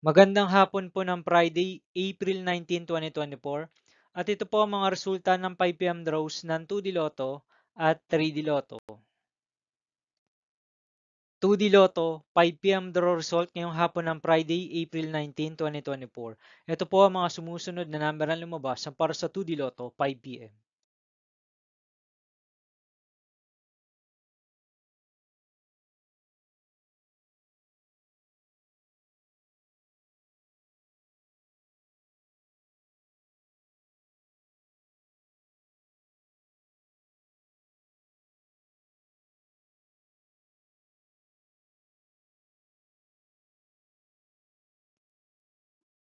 Magandang hapon po ng Friday, April 19, 2024. At ito po ang mga resulta ng 5 PM draws ng 2D Lotto at 3D Lotto. 2D Lotto, 5 PM draw result ngayong hapon ng Friday, April 19, 2024. Ito po ang mga sumusunod na number na lumabas para sa 2D Lotto 5 PM.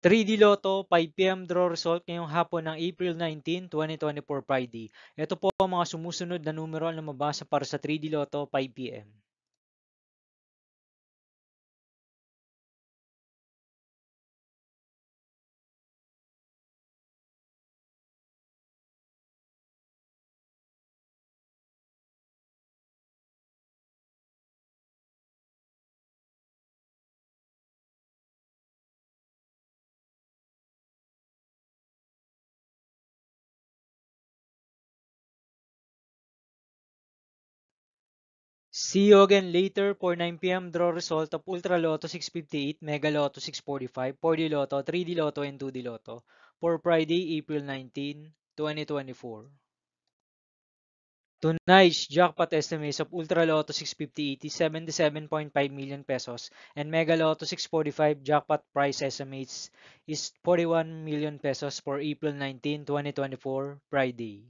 3D Lotto 5 PM draw result ngayong hapon ng April 19, 2024 Friday. Ito po ang mga sumusunod na numero na lumabas para sa 3D Lotto 5 PM. 'See you again later for 9 PM draw result of Ultra Lotto 658, Mega Lotto 645, 4D Lotto, 3D Lotto, and 2D Lotto for Friday, April 19, 2024. Tonight's jackpot estimates of Ultra Lotto 658 is 77.5 million pesos and Mega Lotto 645 jackpot price estimates is 41 million pesos for April 19, 2024, Friday.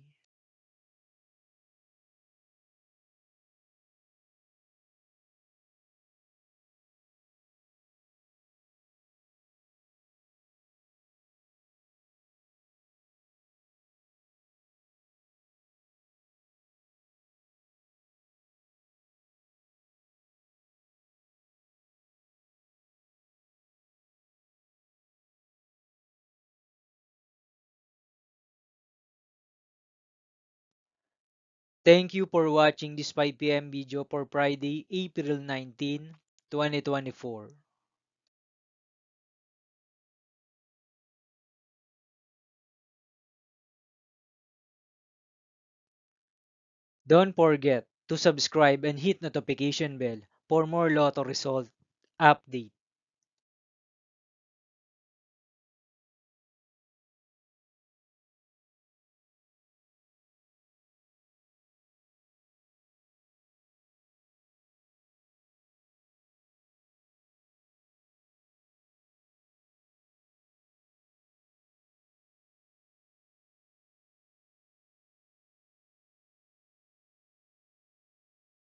Thank you for watching this 5 PM video for Friday, April 19, 2024. Don't forget to subscribe and hit notification bell for more Lotto result update.